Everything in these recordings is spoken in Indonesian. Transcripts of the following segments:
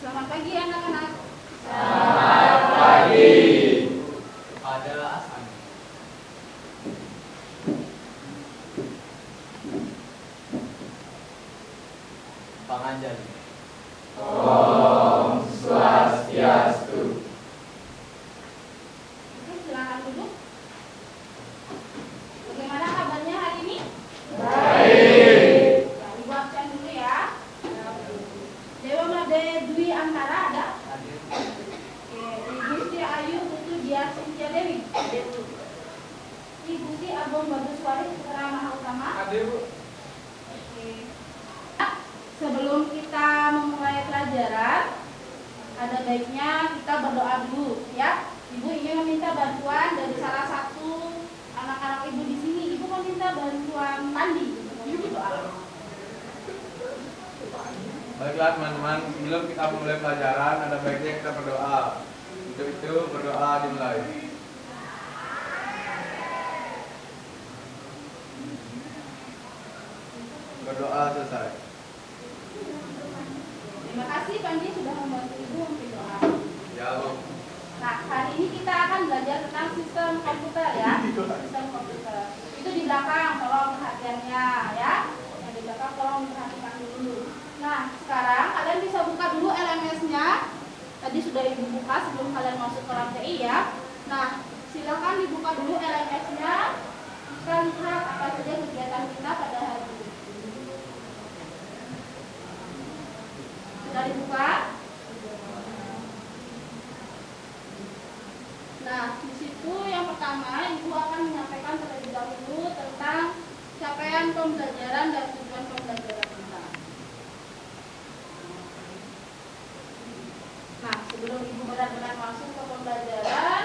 Selamat pagi anak-anak. Selamat pagi. Pada Asani. Panganjali. Om Swastiastu. Oke, silakan duduk. Bagaimana kabarnya hari ini? Baik. Ya, Ibu absen dulu ya. Dewa Made Dwi Antara ada? Hadir. Oke, Ibu Sri Ayu Putu Diah Cynthia Dewi. Hadir dulu. Ibu Sri Agung Baguswari Putra Maha Utama. Hadir, Bu. Oke. Sebelum kita memulai pelajaran, ada baiknya kita berdoa dulu, ya. Ibu ingin meminta bantuan dari salah satu anak-anak ibu di sini. Ibu meminta bantuan mandi untuk berdoa. Baiklah teman-teman, sebelum kita mulai pelajaran, ada baiknya kita berdoa. Untuk itu berdoa dimulai. Berdoa selesai. Terima kasih Panji sudah membantu ibu untuk doa. Ya, Bu. Nah, hari ini kita akan belajar tentang sistem komputer ya. Sistem komputer. Itu di belakang, tolong perhatiannya ya. Yang di belakang tolong perhatikan dulu. Nah, sekarang kalian bisa buka dulu LMS-nya. Tadi sudah ibu buka sebelum kalian masuk ke TI ya. Nah, silakan dibuka dulu LMS-nya. Kita lihat apa saja kegiatan kita pada hari ini. Sudah dibuka? Nah, di situ yang pertama ibu akan menyampaikan terlebih dahulu tentang capaian pembelajaran dan tujuan pembelajaran kita. Nah, sebelum ibu benar-benar masuk ke pembelajaran,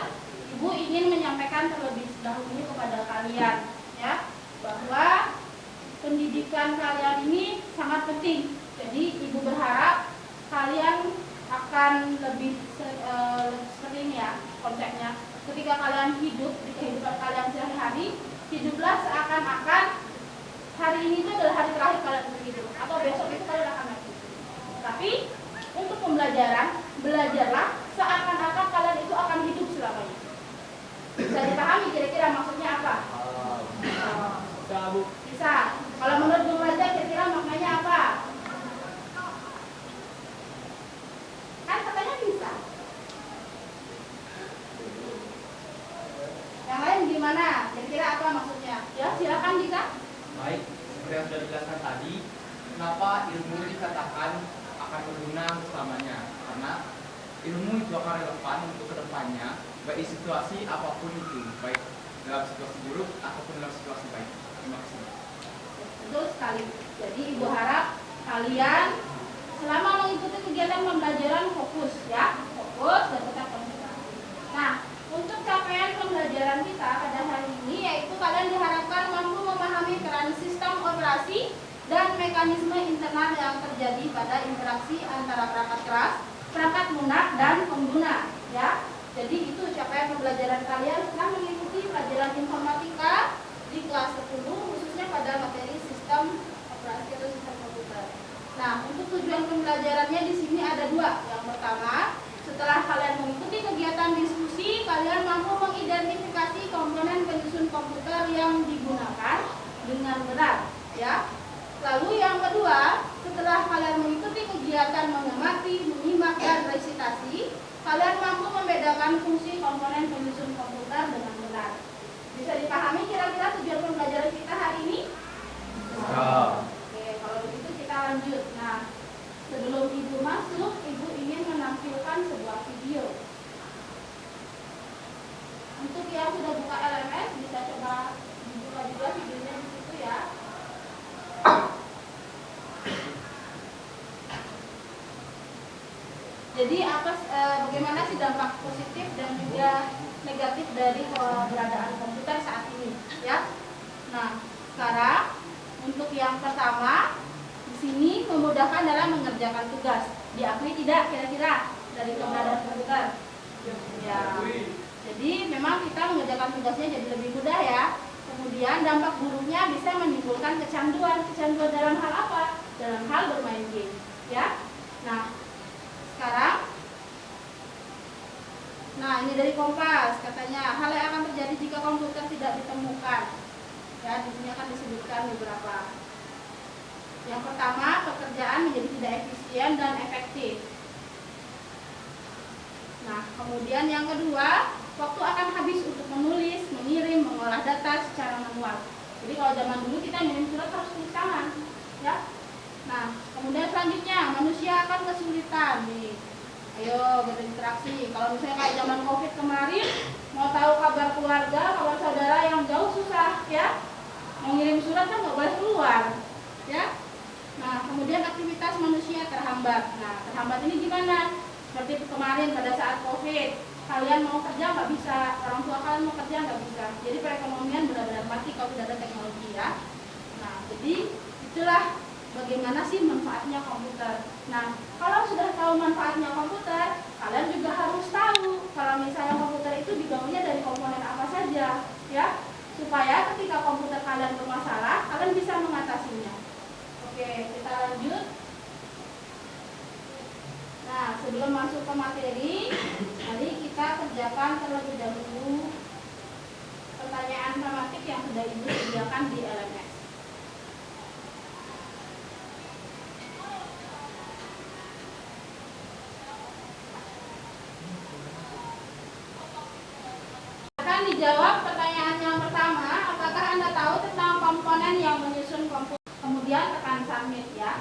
ibu ingin menyampaikan terlebih dahulu kepada kalian, ya, bahwa pendidikan kalian ini sangat penting. Jadi ibu berharap kalian akan lebih seperti ini ya konsepnya. Ketika kalian hidup di kehidupan kalian sehari-hari, hiduplah seakan-akan hari ini itu adalah hari terakhir kalian berhidup, atau besok itu kalian akan mati. Tapi untuk pembelajaran, belajarlah seakan-akan kalian itu akan hidup selamanya. Bisa dipahami kira-kira maksudnya apa? Bisa, Bu. Bisa. Kalau menurut Bung Raja kira-kira maknanya apa? Kan katanya bisa. Yang lain gimana? Kira-kira apa maksudnya? Ya, silakan Dika. Baik, seperti yang sudah dijelaskan tadi, kenapa ilmu dikatakan akan berguna selamanya? Karena ilmu itu akan relevan untuk kedepannya, baik di situasi apapun itu, baik dalam situasi buruk ataupun dalam situasi baik. Terima kasih. Betul sekali. Jadi ibu harap kalian selama mengikuti kegiatan pembelajaran fokus ya, fokus dan tetap konsentrasi. Nah, untuk capaian pembelajaran kita pada hari ini yaitu kalian diharapkan mampu memahami peran sistem operasi dan mekanisme internal yang terjadi pada interaksi antara perangkat keras, perangkat lunak dan pengguna ya. Jadi itu capaian pembelajaran kalian setelah mengikuti pelajaran informatika di kelas 10 khususnya pada materi sistem operasi atau sistem komputer. Nah, untuk tujuan pembelajarannya di sini ada dua. Yang pertama, setelah kalian mengikuti kegiatan diskusi, kalian mampu mengidentifikasi komponen penyusun komputer yang digunakan dengan benar, ya. Lalu yang kedua, setelah kalian mengikuti kegiatan mengamati, menyimak dan resitasi, kalian mampu membedakan fungsi komponen penyusun komputer dengan benar. Bisa dipahami kira-kira tujuan pembelajaran kita hari ini? Oke, kalau begitu kita lanjut. Nah, sebelum ibu masuk, ibu ingin menampilkan sebuah video. Untuk yang sudah buka LMS, bisa coba dibuka juga videonya di situ ya. Jadi bagaimana sih dampak positif dan juga negatif dari keberadaan komputer saat ini, ya? Nah, sekarang untuk yang pertama di sini memudahkan dalam mengerjakan tugas. Diakui tidak kira-kira dari keberadaan komputer? Ya. Jadi memang kita mengerjakan tugasnya jadi lebih mudah ya. Kemudian dampak buruknya bisa menimbulkan kecanduan. Kecanduan dalam hal apa? Dalam hal bermain game, ya. Nah, sekarang Nah, ini dari Kompas katanya hal yang akan terjadi jika komputer tidak ditemukan. Ya, di sini akan disebutkan beberapa. Yang pertama, pekerjaan menjadi tidak efisien dan efektif. Nah, kemudian yang kedua, waktu akan habis untuk menulis, mengirim, mengolah data secara manual. Jadi kalau zaman dulu kita ngirim surat harus tulis tangan, ya. Nah, kemudian selanjutnya manusia akan kesulitan nih. Ayo berinteraksi. Kalau misalnya kayak zaman COVID kemarin, mau tahu kabar keluarga, kabar saudara yang jauh susah, ya. Mau ngirim surat kan nggak boleh keluar, ya. Nah, kemudian aktivitas manusia terhambat. Nah, terhambat ini gimana? Seperti kemarin pada saat COVID, kalian mau kerja nggak bisa, orang tua kalian mau kerja nggak bisa. Jadi perekonomian benar-benar mati kalau tidak ada teknologi, ya. Nah, jadi itulah bagaimana sih manfaatnya komputer. Nah, kalau sudah tahu manfaatnya komputer, kalian juga harus tahu kalau misalnya komputer itu dibangunnya dari komponen apa saja, ya, supaya ketika komputer kalian bermasalah, kalian bisa mengatasinya. Oke, kita lanjut. Nah, sebelum masuk ke materi, mari kita kerjakan terlebih dahulu pertanyaan tematik yang sudah Ibu sediakan di LMS. Akan dijawab pertanyaan yang pertama, apakah Anda tahu tentang komponen yang menyusun komputer? Kemudian tekan submit, ya.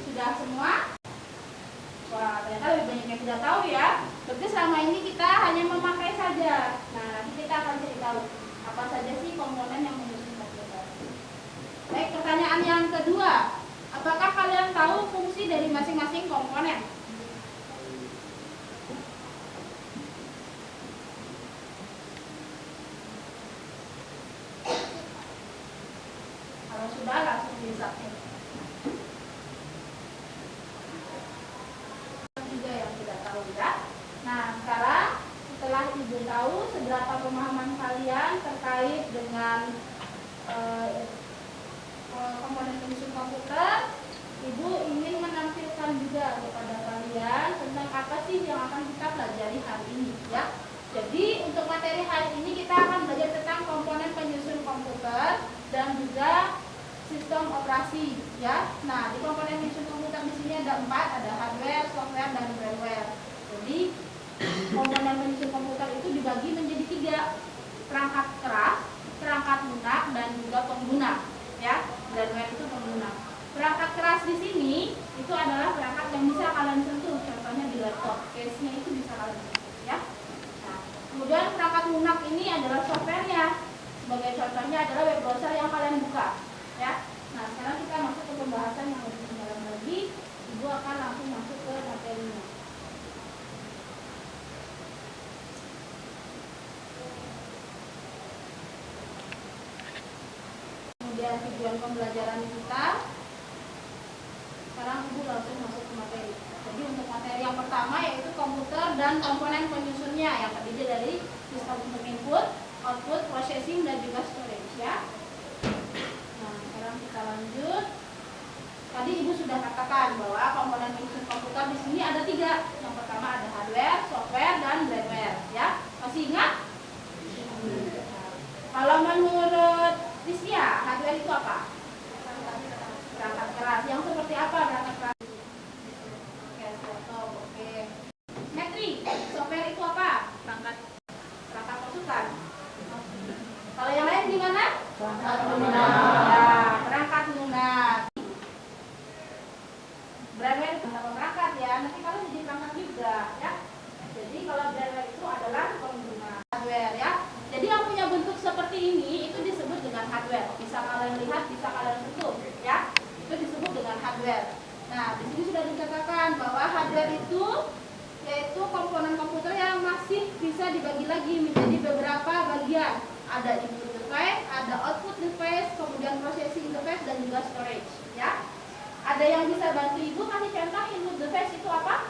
Sudah semua? Wah, ternyata lebih banyak yang tidak tahu, ya. Berarti selama ini kita hanya memakai saja. Nah, nanti kita akan cari tahu apa saja sih komponen yang menyusun komputer. Baik, pertanyaan yang kedua, apakah kalian tahu fungsi dari masing-masing komponen? Kalau sudah, langsung di-submit. Juga yang tidak tahu, ya. Nah, sekarang setelah Ibu tahu seberapa pemahaman kalian terkait dengan komponen penyusun komputer, Ibu ingin menampilkan juga kepada kalian tentang apa sih yang akan kita pelajari hari ini, ya. Jadi untuk materi hari ini kita akan belajar tentang komponen penyusun komputer dan juga sistem operasi, ya. Nah, di komponen penyusun komputer di sini ada 4, ada hardware, software, dan firmware. Jadi komponen penyusun komputer itu dibagi menjadi 3, perangkat keras, perangkat lunak, dan juga pengguna, ya. Firmware itu pengguna. Perangkat keras di sini itu adalah perangkat yang bisa kalian sentuh, contohnya di laptop, case-nya itu bisa kalian sentuh, ya. Nah, kemudian perangkat lunak ini adalah software-nya. Sebagai contohnya adalah web browser yang kalian buka, ya. Nah, sekarang kita masuk ke pembahasan yang lebih dalam lagi. Ibu akan langsung masuk ke materinya. Kemudian tujuan pembelajaran kita. Sekarang Ibu langsung masuk ke materi. Jadi untuk materi yang pertama yaitu komputer dan komponen penyusunnya yang terdiri dari sistem untuk input, output, processing, dan juga storage, ya. Nah, sekarang kita lanjut. Tadi Ibu sudah katakan bahwa komponen penyusun komputer di sini ada 3. Yang pertama ada hardware, software, dan firmware, ya. Masih ingat? Kalau menurut Rizkia, hardware itu apa? Perangkat keras. Yang seperti apa perangkat keras? Oke, laptop, oke. Metri, software itu apa? Perangkat pasukan. Kalau yang lain gimana? Perangkat lunak. Ya, perangkat lunak. Firmware itu sama perangkat, ya. Nanti kalau jadi perangkat juga, ya. Jadi kalau firmware itu adalah pengguna hardware, ya. Jadi yang punya bentuk seperti ini itu disebut dengan hardware. Bisa kalian lihat, bisa kalian sentuh, ya. Itu disebut dengan hardware. Nah, di sini sudah dikatakan bahwa hardware itu yaitu komponen komputer yang masih bisa dibagi lagi menjadi beberapa bagian. Ada input device, ada output device, kemudian processing device, dan juga storage, ya. Ada yang bisa bantu Ibu kasih contoh input device itu apa?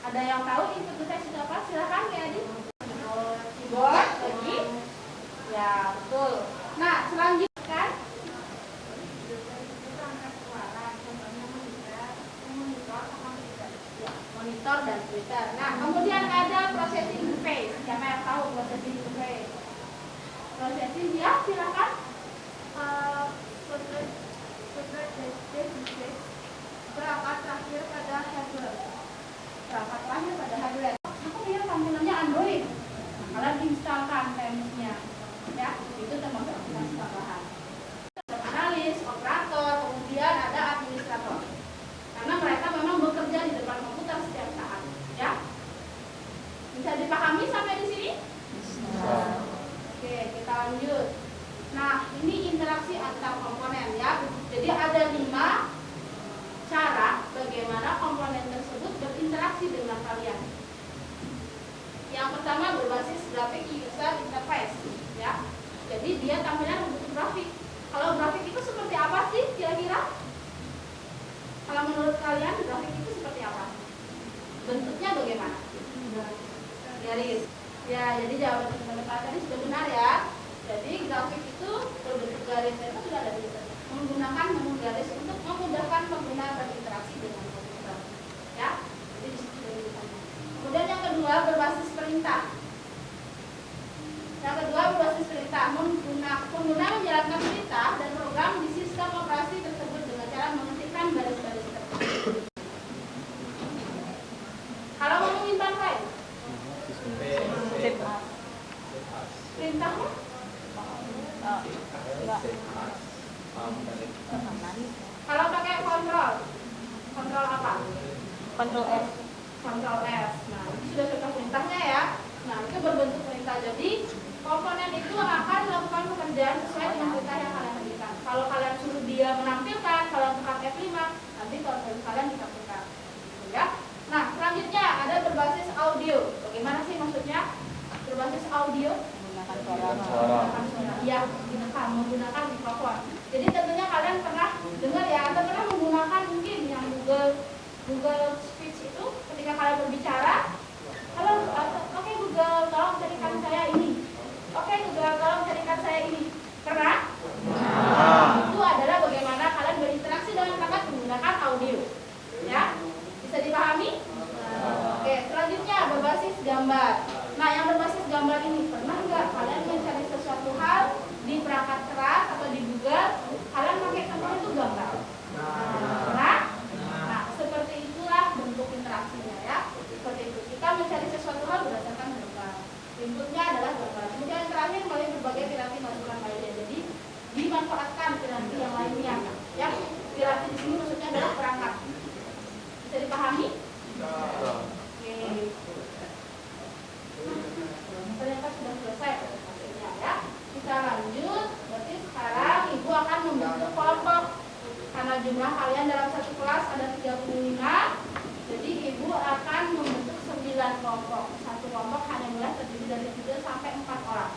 Ada yang tahu input device itu apa? Silakan, Kak Adi. Keyboard, lagi. Ya, betul. Nah, selanjutnya komputer. Nah, kemudian ada processing interface. Siapa yang tahu processing interface? Processing ya, silakan. Perangkat terakhir pada hardware. Perangkat terakhir pada hardware. Aku lihat tampilannya Android. Kalian instalkan TMS-nya, ya. Itu termasuk aplikasi tambahan. Analis, operator, kemudian ada administrator. Karena mereka memang bekerja di depan komputer setiap saat, ya. Bisa dipahami sampai di sini? Oke, kita lanjut. Nah, ini interaksi antar komponen, ya. Jadi ada 5 cara bagaimana komponen tersebut berinteraksi dengan kalian. Yang pertama berbasis grafik user interface, ya. Jadi dia tampilan berbentuk grafik. Kalau grafik itu seperti apa sih kira-kira? Kalau menurut kalian grafik itu seperti apa? Bentuknya bagaimana? Garis. Ya, jadi jawaban teman-teman tadi sudah benar ya. Jadi grafik itu berbentuk garis itu sudah ada di sana. Menggunakan menu garis untuk memudahkan pengguna berinteraksi dengan komputer. Ya, jadi di situ sudah dituliskan. Kemudian yang kedua berbasis perintah. Yang kedua berbasis perintah. Pengguna menjalankan perintah dan program di sistem operasi tersebut dengan cara mengetikkan baris-baris tersebut. Kalau mau menyimpan file, perintahnya kalau pakai kontrol apa? Kontrol S. Kontrol S. Nah, ini sudah contoh perintahnya ya. Nah, itu berbentuk perintah. Jadi komponen itu akan melakukan pekerjaan sesuai dengan perintah yang kalian berikan. Kalau kalian suruh dia menampilkan, kalau tekan F5, nanti kontrol kalian ditampilkan. Gitu ya. Nah, selanjutnya ada berbasis audio. Bagaimana sih maksudnya? Berbasis audio? Menggunakan suara. Menggunakan suara. Iya, menggunakan mikrofon. Jadi tentunya kalian pernah dengar ya, atau pernah menggunakan mungkin yang Google Speech itu ketika kalian berbicara. Halo, oke Google, tolong carikan saya ini. Oke Google, tolong carikan saya ini. Pernah? Itu adalah bagaimana kalian berinteraksi dengan perangkat menggunakan audio. Ya, bisa dipahami? Oke, selanjutnya berbasis gambar. Nah, yang berbasis gambar ini pernah nggak kalian mencari sesuatu hal di perangkat keras atau di Google, kalian pakai tombol itu gambar? Pernah? Nah, seperti itulah bentuk interaksinya ya. Seperti itu. Kita mencari sesuatu hal berdasarkan gambar. Inputnya adalah gambar. Kemudian yang terakhir melalui berbagai piranti masukan lainnya. Jadi dimanfaatkan piranti yang lainnya. Ya, piranti di sini maksudnya adalah perangkat. Bisa dipahami? Oke. Ternyata sudah selesai presentasinya ya. Kita lanjut. Berarti sekarang ibu akan membentuk kelompok. Karena jumlah kalian dalam satu kelas ada 35. Jadi ibu akan membentuk 9 kelompok. Satu kelompok hanya boleh terdiri dari 3 sampai 4 orang.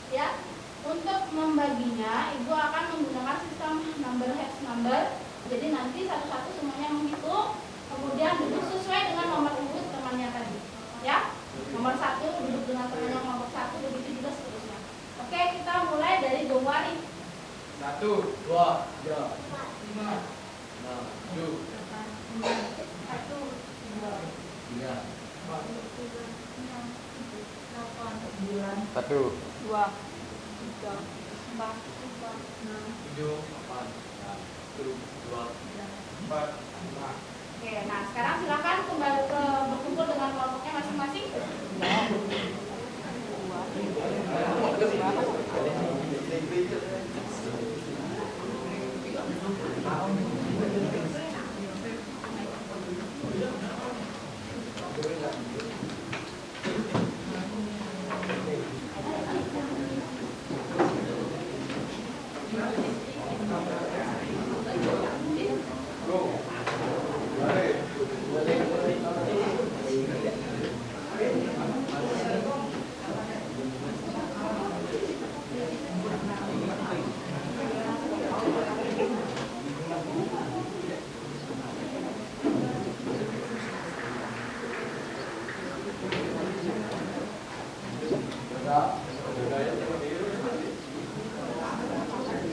Ya. Untuk membaginya, ibu akan menggunakan sistem hex number. Jadi nanti satu-satu semuanya menghitung, kemudian duduk sesuai dengan nomor urut temannya tadi. Ya. Nomor 1 duduk dengan temannya nomor 1, begitu juga seterusnya. Oke, kita mulai dari Gowari. 1, 2, 3, 5, 6, 7, 1, 2, 3, 1, 2, 3, 4, 5, 7, 8, 1, 2, 4, 5. Oke, nah sekarang silakan kembali berkumpul dengan kelompoknya masing-masing.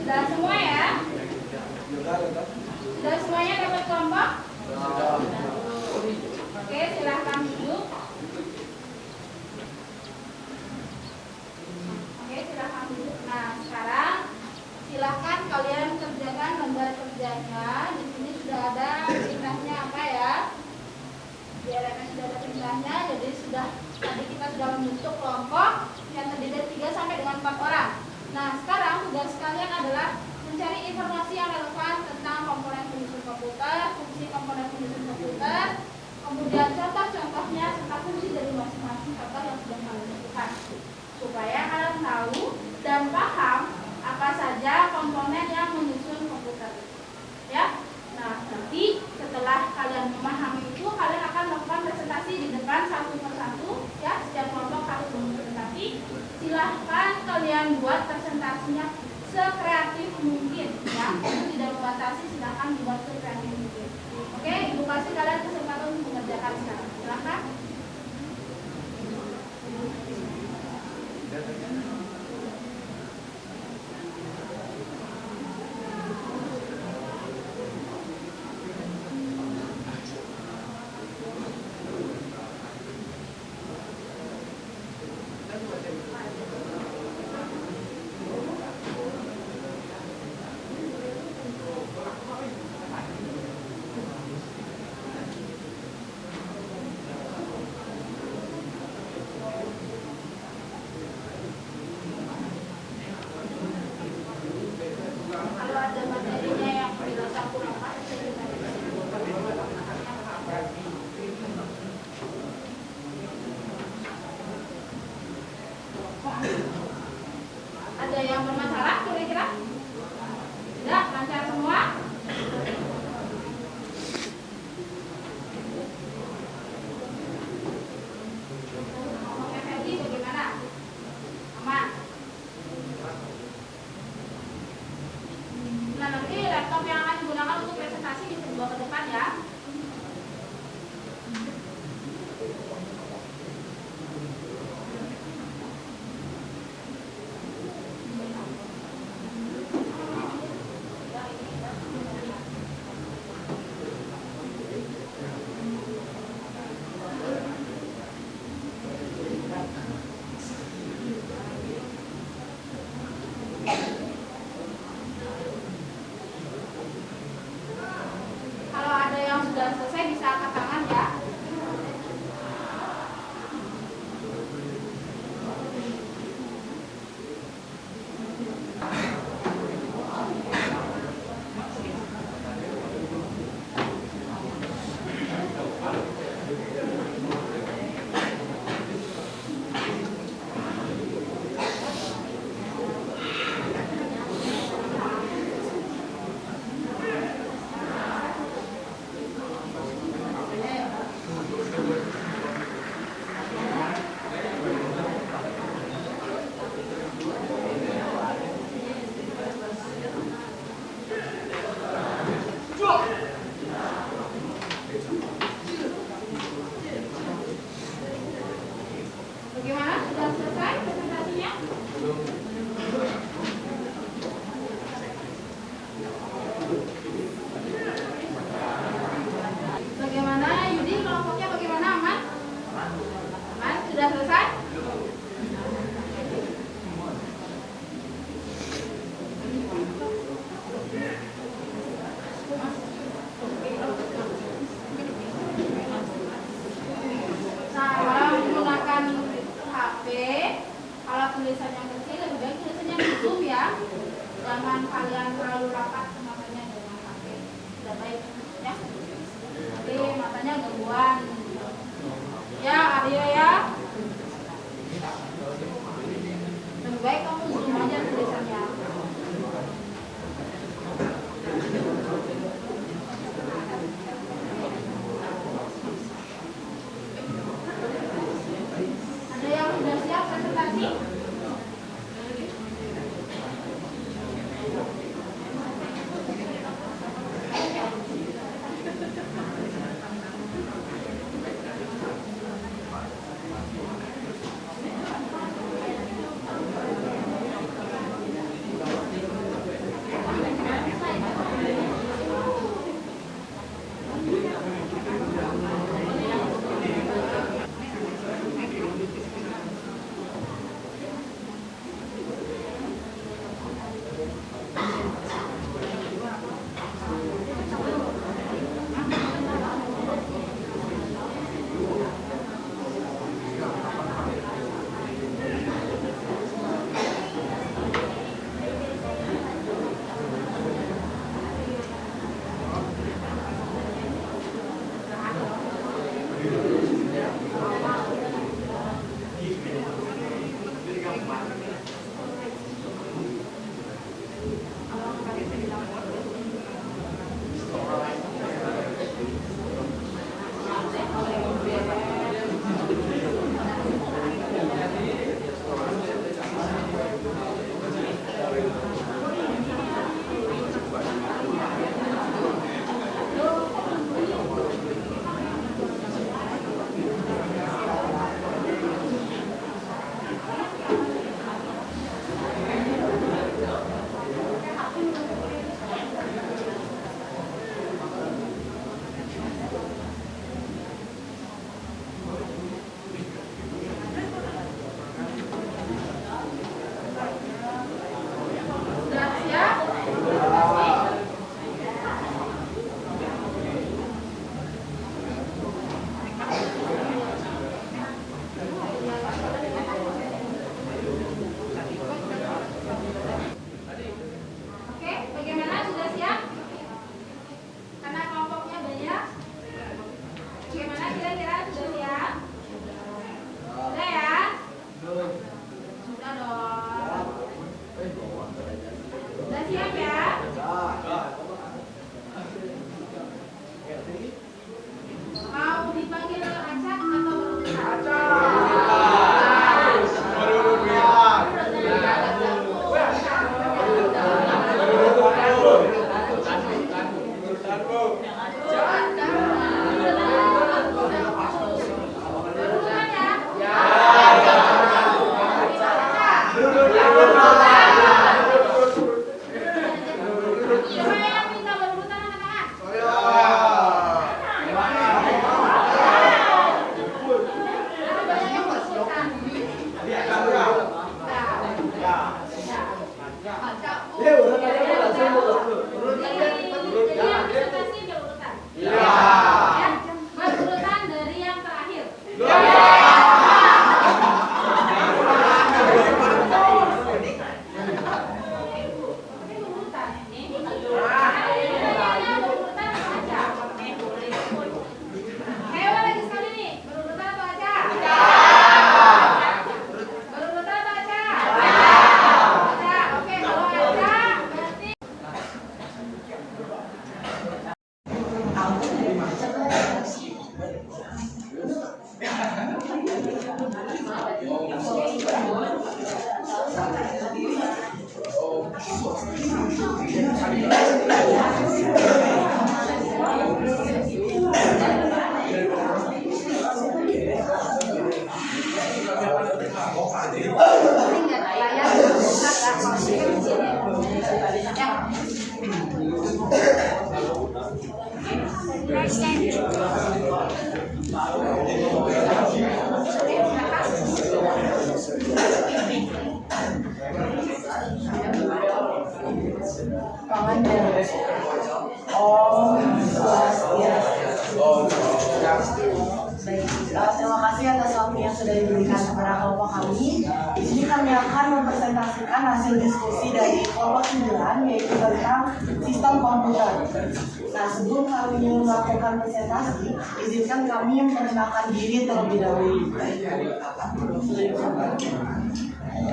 Sudah semua ya? Sudah semuanya dapat kelompok? Oke, silahkan. kelompok yang terdiri dari 3 sampai dengan 4 orang. Nah, sekarang tugas kalian adalah mencari informasi yang relevan tentang komponen penyusun komputer, fungsi komponen penyusun komputer, kemudian contoh-contohnya serta fungsi dari masing-masing contoh yang sudah kalian tentukan, supaya kalian tahu dan paham apa saja komponen yang menyusun komputer. Ya, nah nanti setelah kalian memahami itu, kalian akan melakukan presentasi di depan satu persatu. Ya, setiap kelompok harus berpresentasi. Silahkan kalian buat presentasinya sekreatif mungkin. Ya, itu tidak membatasi, silahkan dibuat sekreatif mungkin. Oke, Ibu kasih kalian kesempatan untuk mengerjakan sekarang. Silahkan. Kalau ada materinya yang dirasa kurang pas, ada yang bermasalah kira-kira? Tidak, lancar semua? Oke, Ferdi bagaimana? Aman? Nah, nanti laptop yang akan digunakan untuk presentasi bisa dibawa ke depan ya. Kalau ada yang sudah selesai bisa angkat tangan ya. Bagaimana? Sudah selesai presentasinya? Bagaimana Yudi, kelompoknya bagaimana? Aman? Aman? Sudah selesai? Nah, kalau menggunakan HP, kalau tulisan yang kecil lebih baik tulisannya di zoom ya. Jangan kalian terlalu rapat matanya dengan HP. Sudah baik ya. Tapi matanya gangguan. Ya, Aryo ya. Lebih baik kamu zoom aja tulisannya. Ada yang sudah siap presentasi? Terima kasih atas waktu yang sudah diberikan kepada kelompok kami. Di sini kami akan mempresentasikan hasil diskusi dari kelompok 9, yaitu tentang sistem komputer. Nah, sebelum kami melakukan presentasi, izinkan kami memperkenalkan diri terlebih dahulu.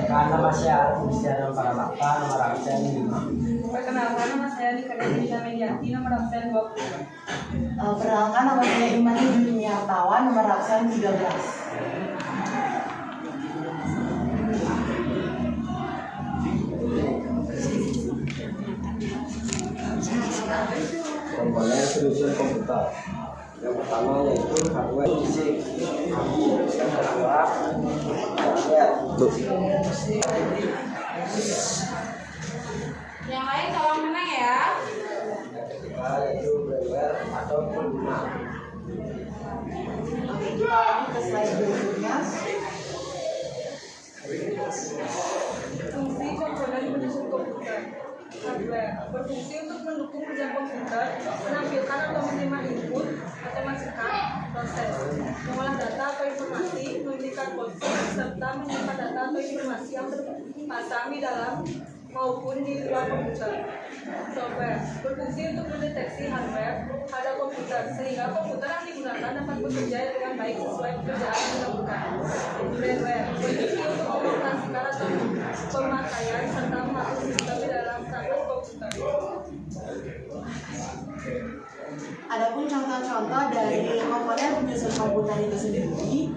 Nama saya Arif para Makta, nomor absen 5. Perkenalkan, nama saya Dika Mediati, nomor absen 20. Perkenalkan, nama saya Imani Juniartawan, nomor absen 13. Komponen solusi komputer. Yang pertama yaitu hardware fisik. Yang kedua hardware. Yang lain tolong menang ya. Yang ketiga yaitu firmware atau pengguna. Oke, kita lanjut ke slide berikutnya. Fungsi komponen penyusun komputer. Hardware berfungsi untuk mendukung kerja komputer, menampilkan atau menerima input atau masukan, proses, mengolah data atau informasi, memberikan kode, serta menyimpan data atau informasi yang terpasang di dalam maupun di luar komputer. Software berfungsi untuk mendeteksi hardware pada komputer sehingga komputer yang digunakan dapat bekerja dengan baik sesuai pekerjaan yang dilakukan. Firmware berfungsi untuk mengoperasikan atau pemakaian serta mengatur sistem di dalam perangkat komputer. Adapun contoh-contoh dari komponen penyusun komputer itu sendiri,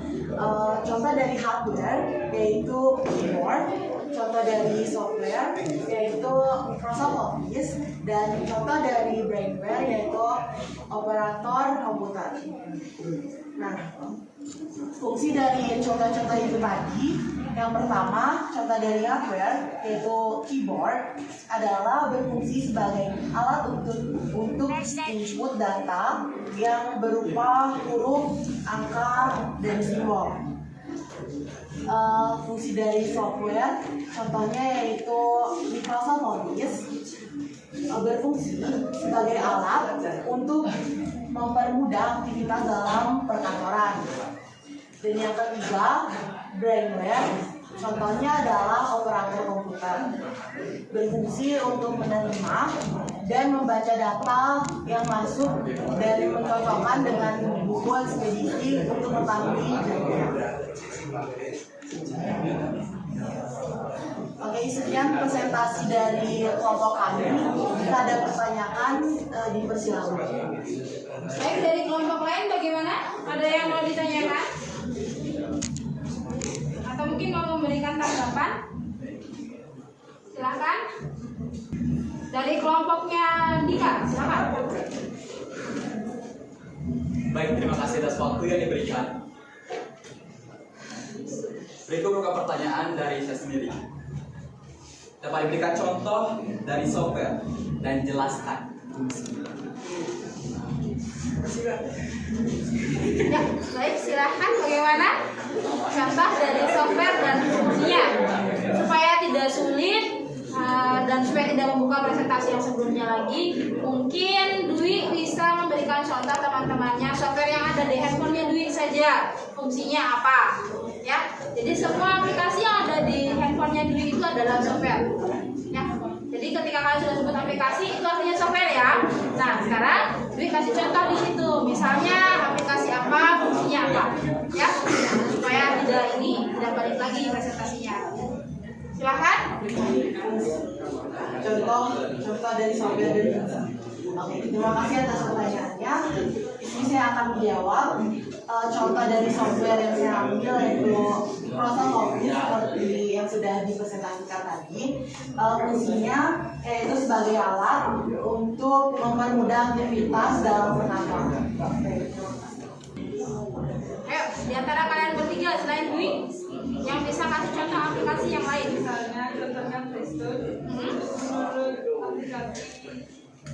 contoh dari hardware yaitu keyboard, contoh dari software yaitu Microsoft Office, dan contoh dari brainware yaitu operator komputer. Nah, fungsi dari contoh-contoh itu tadi, yang pertama contoh dari hardware yaitu keyboard adalah berfungsi sebagai alat untuk input data yang berupa huruf, angka, dan simbol. Fungsi dari software contohnya yaitu Microsoft Office berfungsi sebagai alat untuk mempermudah aktivitas dalam perkantoran. Dan yang ketiga, brainware contohnya adalah operator komputer, berfungsi untuk menerima dan membaca data yang masuk dan mencocokkan dengan buku ekspedisi untuk mengetahui jadwal. Oke, sekian presentasi dari kelompok kami. Jika ada pertanyaan, dipersilakan. Baik, dari kelompok lain bagaimana? Ada yang mau ditanyakan? Atau mungkin mau memberikan tanggapan? Silakan. Dari kelompoknya Dika, silakan. Baik, terima kasih atas waktu yang diberikan. Berikut beberapa pertanyaan dari saya sendiri. Dapat diberikan contoh dari software dan jelaskan fungsinya. Ya, baik, silahkan bagaimana contoh dari software dan fungsinya supaya tidak sulit dan supaya tidak membuka presentasi yang sebelumnya lagi. Mungkin Dwi bisa memberikan contoh teman-temannya software yang ada di handphonenya Dwi saja, fungsinya apa ya. Jadi semua aplikasi yang ada di handphonenya Dwi itu adalah software ya. Jadi ketika kalian sudah sebut aplikasi itu artinya software ya. Nah, sekarang Dwi kasih contoh di situ. Misalnya aplikasi apa, fungsinya apa, ya, supaya tidak balik lagi presentasinya. Silahkan. Contoh dari software dan fungsi. Oke, terima kasih atas pertanyaannya. Di sini saya akan menjawab. Contoh dari software yang saya ambil yaitu Microsoft Office seperti yang sudah dipresentasikan tadi. Fungsinya yaitu sebagai alat untuk mempermudah aktivitas dalam penambangan. Ayo, di antara kalian bertiga selain Dwi, yang bisa kasih contoh aplikasi yang lain. Misalnya contohnya Playstore menurut aplikasi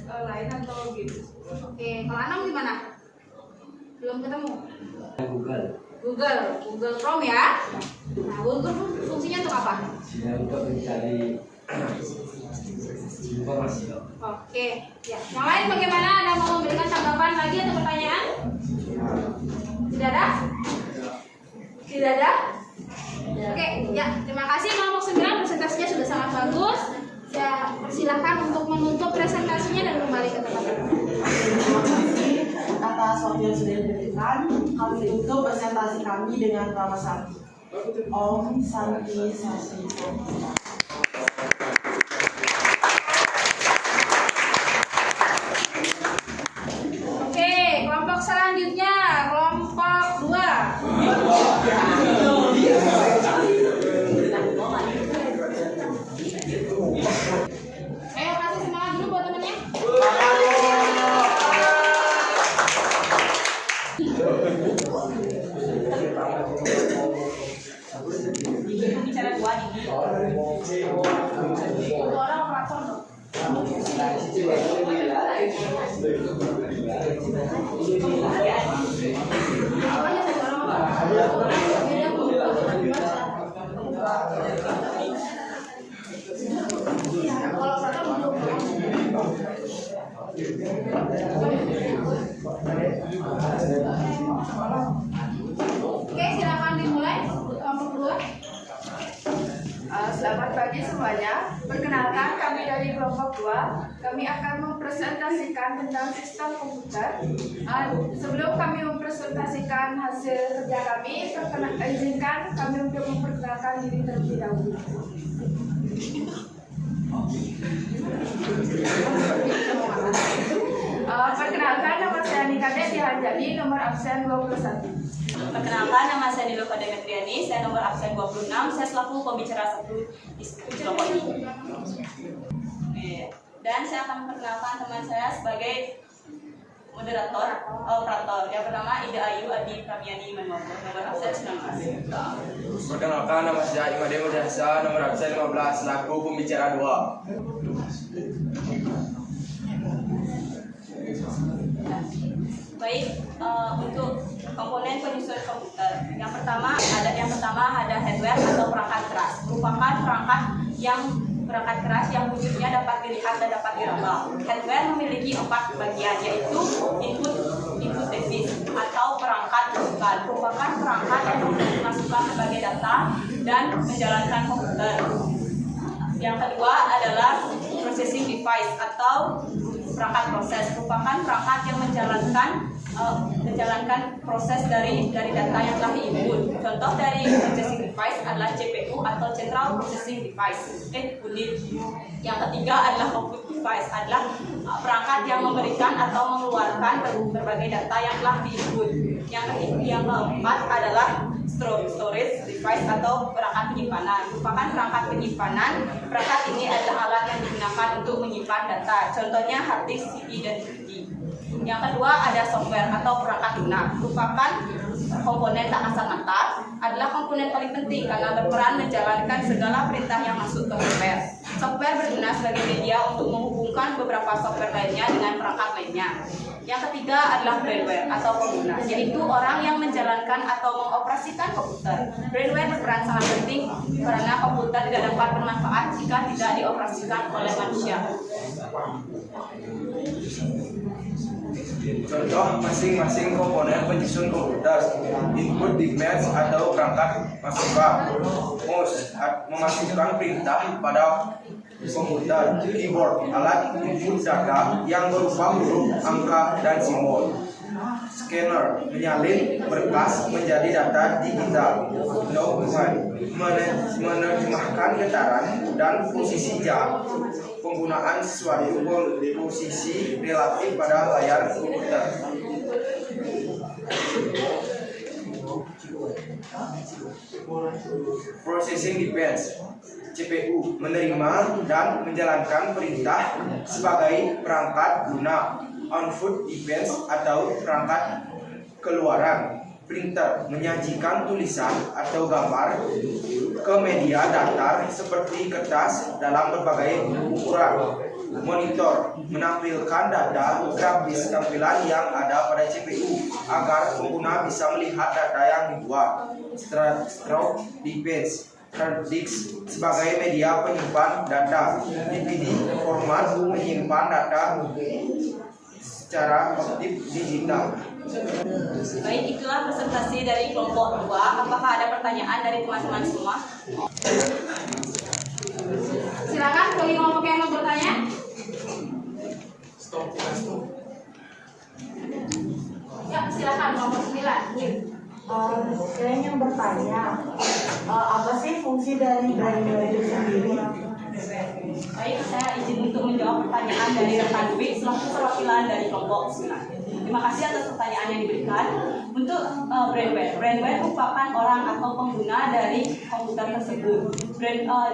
lain atau game. Oke, kalau Anam gimana? Belum ketemu? Google Chrome ya. Nah, Google Chrome fungsinya untuk apa? Untuk mencari informasi. Oke, ya. Yang lain bagaimana? Ada mau memberikan tanggapan lagi atau pertanyaan? Tidak ada? Tidak ada? Oke, ya. Terima kasih kelompok 9, presentasinya sudah sangat bagus. Saya persilahkan untuk menutup presentasinya dan kembali ke tempat. Terima kasih atas waktu yang sudah diberikan. Kami tutup presentasi kami dengan nama Santi. Om Santi Sasi. Oke, kelompok selanjutnya, kelompok 2. Ayo kasih semangat dulu buat temennya. Bicara dua ini. Untuk orang operator dong. Apanya satu orang operator? Kalau operator belum. Oke, silakan dimulai kelompok 2. Selamat pagi semuanya. Perkenalkan, kami dari kelompok 2. Kami akan mempresentasikan tentang sistem komputer. Sebelum kami mempresentasikan hasil kerja kami, izinkan kami untuk memperkenalkan diri terlebih dahulu. Perkenalkan, nama saya Nikade Dihanjali, nomor absen 21. Perkenalkan, nama saya Nilofa Demetriani, saya nomor absen 26, saya selaku pembicara 1 di kelompok ini. Dan saya akan memperkenalkan teman saya sebagai moderator, operator. Yang pertama, Ida Ayu Adi Pramiani Manmogo, nomor absen 19. Perkenalkan, nama saya Imade Mudasa, nomor absen 15, selaku pembicara 2. Baik, untuk komponen penyusun komputer. Yang pertama ada hardware atau perangkat keras. Merupakan perangkat keras yang wujudnya dapat dilihat dan dapat diraba. Hardware memiliki 4 bagian, yaitu input device atau perangkat masukan. Merupakan perangkat yang dimasukkan sebagai data dan menjalankan komputer. Yang kedua adalah processing device atau perangkat proses. Merupakan perangkat yang menjalankan proses dari data yang telah diinput. Contoh dari processing device adalah CPU atau Central Processing Device unit. Yang ketiga adalah output device, adalah perangkat yang memberikan atau mengeluarkan berbagai data yang telah diinput. Yang keempat adalah storage device atau perangkat penyimpanan. Merupakan perangkat penyimpanan. Perangkat ini adalah alat yang digunakan untuk menyimpan data. Contohnya hard disk, CD, dan DVD. Yang kedua ada software atau perangkat lunak. Merupakan komponen tak kasat mata, adalah komponen paling penting karena berperan menjalankan segala perintah yang masuk ke software. Software berguna sebagai media untuk menghubungkan beberapa software lainnya dengan perangkat lainnya. Yang ketiga adalah brainware atau pengguna, yaitu orang yang menjalankan atau mengoperasikan komputer. Brainware berperan sangat penting karena komputer tidak dapat bermanfaat jika tidak dioperasikan oleh manusia. Contoh masing-masing komponen penyusun komputer. Input device atau perangkat masukan. Mouse memasukkan perintah pada komputer. Keyboard alat input data yang berupa huruf, angka, dan simbol. Scanner menyalin berkas menjadi data digital. Notepad menerjemahkan getaran dan posisi jam. Penggunaan sesuatu posisi relatif pada layar komputer. Processing Device CPU menerima dan menjalankan perintah sebagai perangkat guna. Output device atau perangkat keluaran. Printer menyajikan tulisan atau gambar ke media datar seperti kertas dalam berbagai ukuran. Monitor menampilkan data grafis tampilan yang ada pada CPU agar pengguna bisa melihat data yang dibuat. Stroke device hard disk sebagai media penyimpan data. DVD format menyimpan data secara optik digital. Baik, itulah presentasi dari kelompok 2. Apakah ada pertanyaan dari teman-teman semua? Silakan bagi kelompok yang mau bertanya. Ya, silakan kelompok 9. Saya ingin bertanya, apa sih fungsi dari brainwave itu sendiri? Baik, saya izin untuk menjawab pertanyaan dari rekan Dwi selaku perwakilan dari kelompok 9. Terima kasih atas pertanyaan yang diberikan. Untuk brainwave merupakan orang atau pengguna dari komputer tersebut.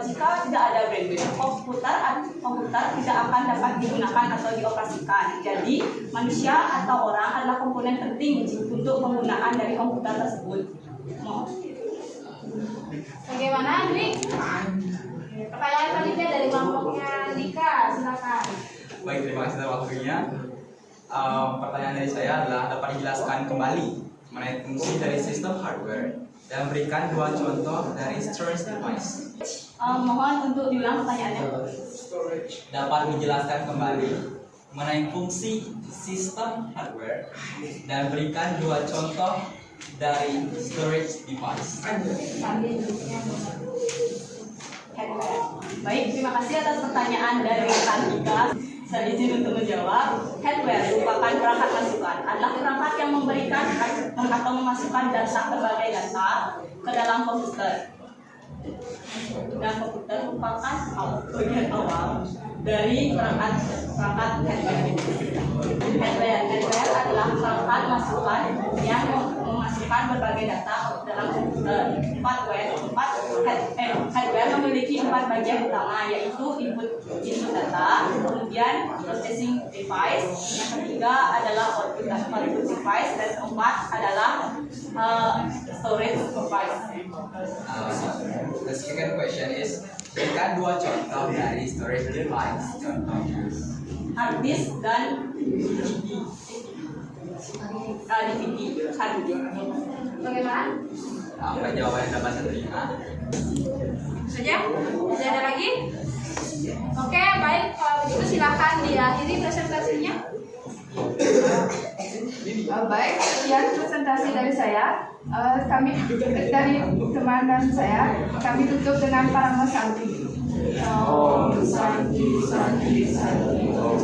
Jika tidak ada brainwave, komputer tidak akan dapat digunakan atau dioperasikan. Jadi, manusia atau orang adalah komponen penting untuk penggunaan dari komputer tersebut. Bagaimana, Dwi? Pertanyaan selanjutnya dari kelompoknya Dika, silakan. Baik, terima kasih atas waktunya. Pertanyaan dari saya adalah dapat dijelaskan kembali mengenai fungsi dari sistem hardware dan berikan 2 contoh dari storage device. Mohon untuk diulang pertanyaannya. Dapat dijelaskan kembali mengenai fungsi sistem hardware dan berikan 2 contoh dari storage device. Baik, terima kasih atas pertanyaan dari rekan Dika. Saya izin untuk menjawab. Hardware merupakan perangkat masukan, adalah perangkat yang memberikan atau memasukkan data berbagai data ke dalam komputer. Dan komputer merupakan bagian awal dari perangkat hardware. Hardware adalah perangkat masukan yang memasukkan berbagai data ke dalam komputer. Hardware memiliki 4 bagian utama, yaitu input data, kemudian processing device, yang ketiga adalah output device, dan keempat adalah storage device. The second question is, berikan 2 contoh dari storage device. Contohnya Hard disk dan DVD. Bagaimana? Apa jawaban yang dapat saya terima? Saja? Tidak ada lagi? Oke, baik. Kalau begitu silakan diakhiri presentasinya. Baik, sekian presentasi dari saya. Kami dari teman dan saya, kami tutup dengan Paramo Santi. Om Santi Santi Santi Om.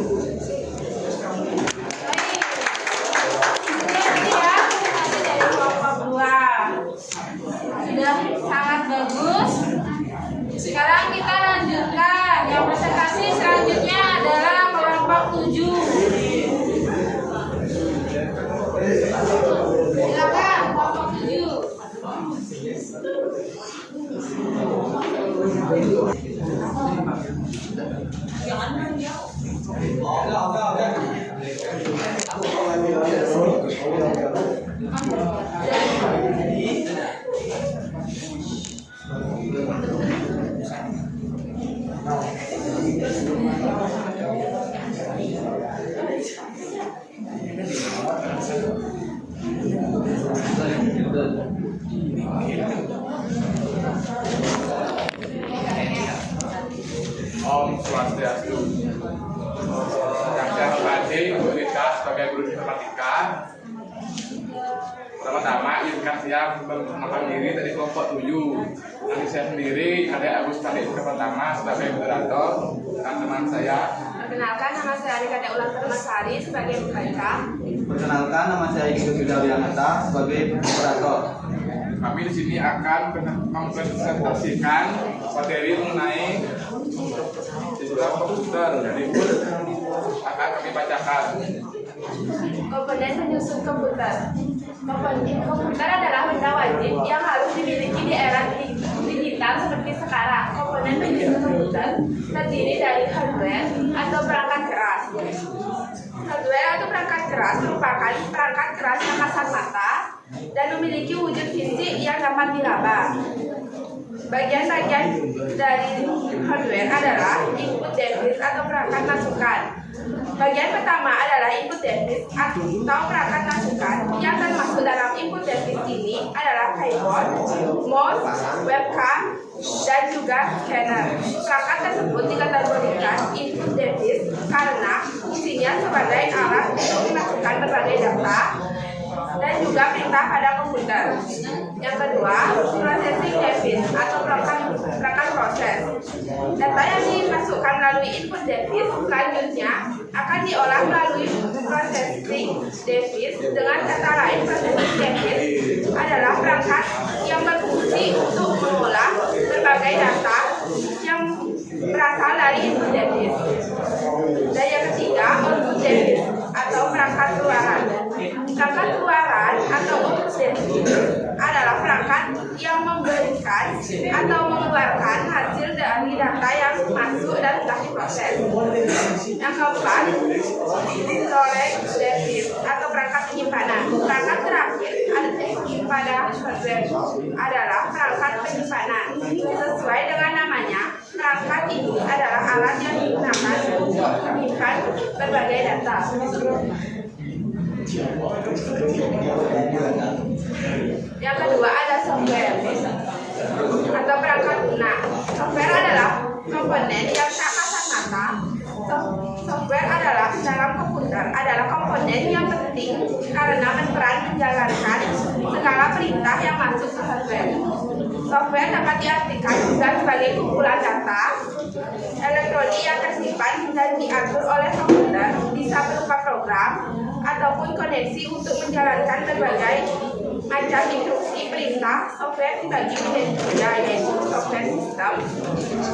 Sudah sangat bagus. Sekarang kita lanjutkan. Yang presentasi selanjutnya adalah kelompok 7. Silakan kelompok 7. Jangan menjawab. Om Swastiastu. Yang saya hormati Bu Rita sebagai guru informatika. Pertama-tama izinkan saya memperkenalkan diri dari kelompok 7. Nanti saya sendiri ada Agus Tadi pertama sebagai moderator dan teman saya. Perkenalkan, nama saya Adika Ulang Termasari sebagai pembaca. Perkenalkan, nama saya Ibu Widanata sebagai moderator. Kami di sini akan mempresentasikan materi mengenai sistem komputer. Jadi akan kami bacakan. Komponen penyusun komputer. Komputer adalah benda wajib yang harus dimiliki di era digital seperti sekarang. Komponen penyusun komputer terdiri dari hardware atau perangkat keras. Hardware atau perangkat keras merupakan perangkat keras yang kasat mata dan memiliki wujud fisik yang dapat diraba. Bagian-bagian dari hardware adalah input device atau perangkat masukan. Bagian pertama adalah input device atau perangkat masukan yang termasuk dalam input device ini adalah keyboard, mouse, webcam, dan juga scanner. Perangkat tersebut dikategorikan input device karena fungsinya sebagai alat untuk memasukkan berbagai data dan juga perintah pada komputer. Yang kedua, processing device atau perangkat proses. Data yang dimasukkan melalui input device selanjutnya akan diolah melalui processing device. Dengan kata lain, processing device adalah perangkat yang berfungsi untuk mengolah berbagai data yang berasal dari input device. Dan yang ketiga, output device atau perangkat keluaran. Perangkat keluaran atau output device adalah perangkat yang memberikan atau mengeluarkan hasil dari data yang masuk dan telah diproses. Yang keempat, storage device atau perangkat penyimpanan. Perangkat terakhir pada hardware adalah perangkat penyimpanan. Sesuai dengan namanya, perangkat ini adalah alat yang digunakan untuk menyimpan berbagai data. Yang kedua ada software atau perangkat guna. Software adalah komponen yang tak kasat mata. Software adalah dalam komputer adalah komponen yang penting karena berperan menjalankan segala perintah yang masuk ke hardware. Software dapat diartikan juga sebagai kumpulan data elektronik yang tersimpan dan diatur oleh komputer, bisa berupa program ataupun koneksi untuk menjalankan berbagai macam instruksi perintah. Software dibagi menjadi tiga, yaitu software sistem,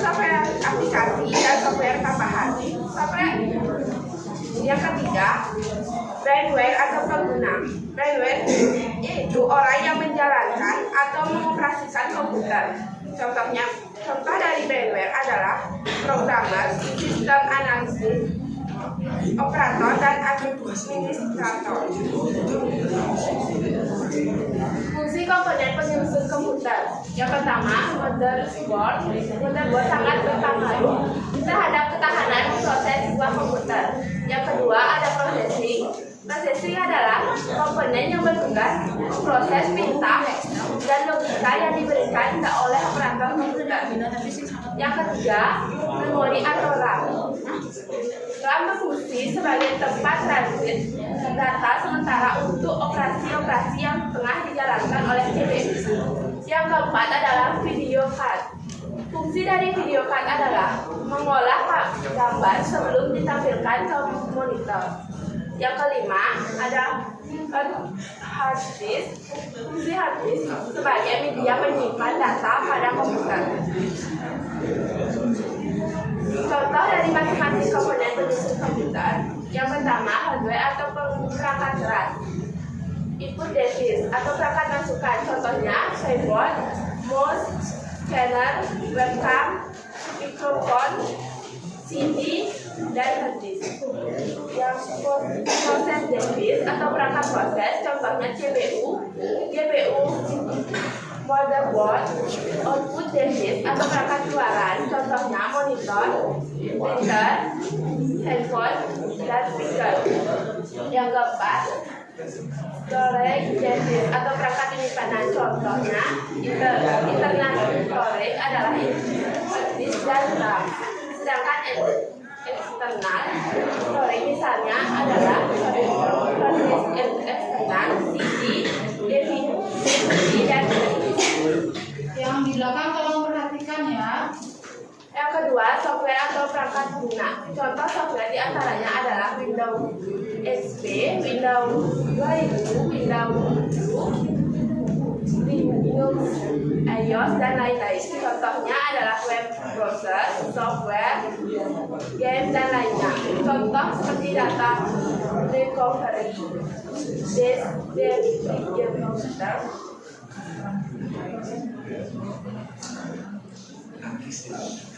software aplikasi, dan software tambahan. Software yang ketiga, brainware atau pengguna. Brainware yaitu orang yang menjalankan atau mengoperasikan komputer. Contoh dari brainware adalah programmer, sistem analisis, operator, dan administrator. Fungsi komponen penyusun komputer. Yang pertama, motherboard. Motherboard sangat berpengaruh terhadap ketahanan proses sebuah komputer. Yang kedua, ada processing. Processing adalah komponen yang bertugas memproses perintah dan logika yang diberikan oleh operator komputer. Yang ketiga, memori atau RAM. RAM berfungsi sebagai tempat transit data sementara untuk operasi-operasi yang tengah dijalankan oleh CPU. Yang keempat adalah video card. Fungsi dari video card adalah mengolah gambar sebelum ditampilkan ke monitor. Yang kelima ada hard disk. Fungsi hard disk sebagai media penyimpan data pada komputer. Contoh dari masing-masing komponen penyusun komputer. Yang pertama, hardware atau perangkat keras. Input device atau perangkat masukan. Contohnya keyboard, mouse, scanner, webcam, mikrofon, CD, dan hard disk. Yang proses device atau perangkat proses. Contohnya CPU, GPU, motherboard. Output device atau perangkat keluaran. Contohnya monitor, printer, handphone, dan speaker. Yang keempat, storage device atau perangkat penyimpanan. Contohnya internal storage adalah disk dan RAM. Sedangkan eksternal storage misalnya adalah disk eksternal, CD, DVD, dan Yang di belakang tolong perhatikan ya. Yang kedua, software atau perangkat guna. Contoh software diantaranya adalah Windows XP, Windows 2000, Windows 10, Linux, iOS, dan lain-lain. Contohnya adalah web browser, software, game, dan lainnya. Contoh seperti data recovery, disk komputer,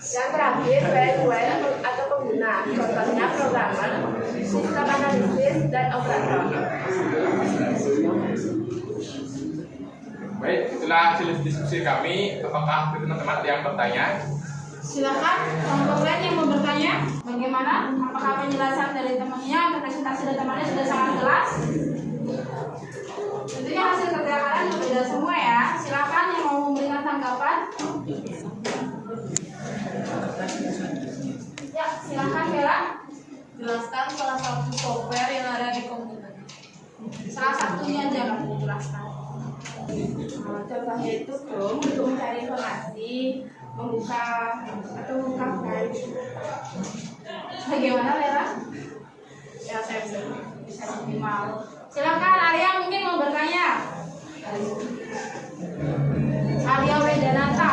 yang terakhir, firewall atau pengguna, contohnya programmer, sistem analisis, dan operator. Baik, itulah hasil diskusi kami. Apakah teman-teman ada yang bertanya? Silakan kelompok lain yang mau bertanya. Bagaimana? Apakah penjelasan dari temannya atau presentasi dari temannya sudah sangat jelas? Tentunya hasil kerja kalian berbeda semua ya. Silakan yang mau memberikan tanggapan. Ya, silakan Bella. Jelaskan salah satu software yang ada di komputer. Salah satunya aja kamu jelaskan. Contohnya itu Chrome untuk mencari informasi, membuka atau membuka file. Bagaimana Bella? Ya, saya bisa. Bisa minimal. Silakan Arya mungkin mau bertanya. Arya Wedanata.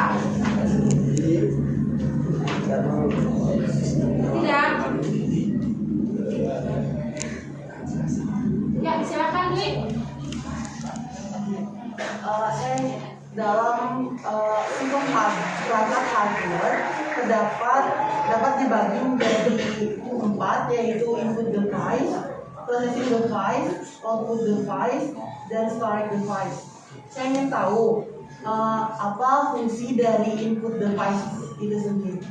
Tidak. Ya, silakan Dwi. Dalam sistem perangkat hardware dapat dibagi menjadi 4, yaitu input device, processing device, output device, dan storage device. Saya ingin tahu apa fungsi dari input device itu sendiri.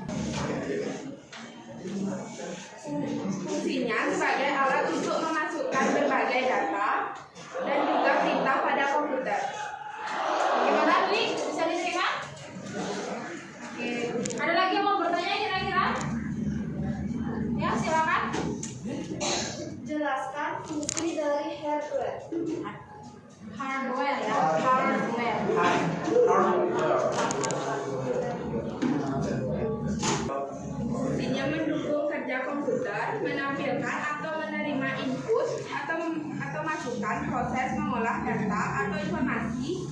Fungsinya sebagai alat untuk memasukkan berbagai data dan juga perintah pada komputer. Bagaimana Dwi? Bisa diterima? Oke. Ada lagi yang mau bertanya kira-kira? Ya, silakan. Jelaskan fungsi dari hardware. Hardware ya, hardware. Fungsinya mendukung kerja komputer, menampilkan atau menerima input atau masukan, proses mengolah data atau informasi,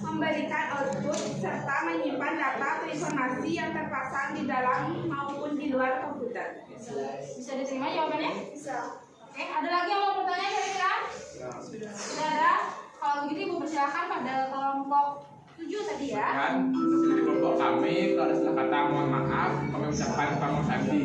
memberikan output, serta menyimpan data atau informasi yang terpasang di dalam maupun di luar komputer. Bisa diterima jawabannya? Bisa. Oke, ada lagi yang mau bertanya kira-kira? Sudah ada? Kalau begitu Ibu persilakan pada kelompok 7 tadi ya. Dan dari kelompok kami, kalau ada salah kata mohon maaf, kami ucapkan selamat Sandi.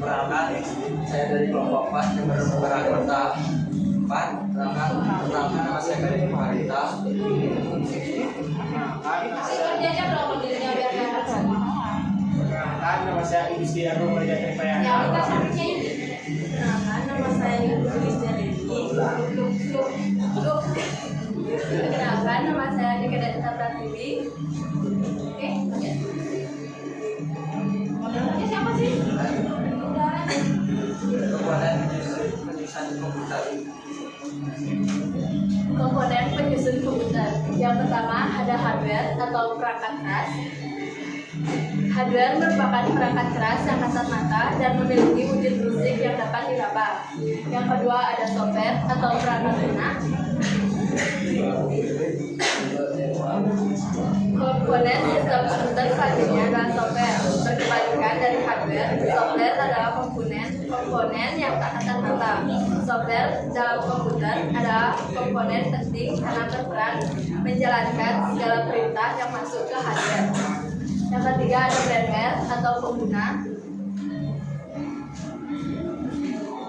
Perkenalkan, saya dari kelompok 4 yang beranggota 4. Perkenalkan, nama saya Karim Farita. Jajar dong berdirinya biar kelihatan. Perkenalkan, nama saya Igusti Agung Merjati Payana. Ya, kita sampingnya ini. Perkenalkan, nama saya Yudhis Jalili. Perkenalkan, nama saya Dika Data Pratiwi. Oke, lanjut. Modelnya siapa sih? Komponen penyusun komputer. Komponen penyusun komputer. Yang pertama ada hardware atau perangkat keras. Hardware merupakan perangkat keras yang kasat mata dan memiliki wujud fisik yang dapat diraba. Yang kedua ada software atau perangkat lunak. Komponen sistem komputer selanjutnya adalah software. Berkebalikan dari hardware, software adalah komponen yang tak tertata. Software dalam komputer adalah komponen penting karena berperan menjalankan segala perintah yang masuk ke hardware. Yang ketiga ada brandware atau pengguna.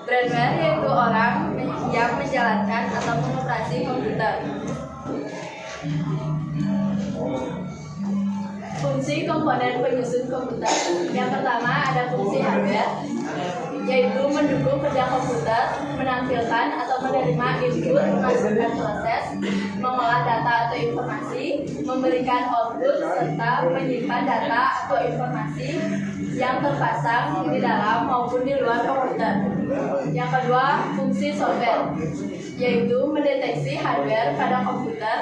Brandware yaitu orang yang menjalankan atau mengoperasi komputer. Fungsi komponen penyusun komputer. Yang pertama ada fungsi hardware, yaitu mendukung kerja komputer, menampilkan atau menerima input, memasukkan proses, mengolah data atau informasi, memberikan output, serta menyimpan data atau informasi yang terpasang di dalam maupun di luar komputer. Yang kedua, fungsi software, yaitu mendeteksi hardware pada komputer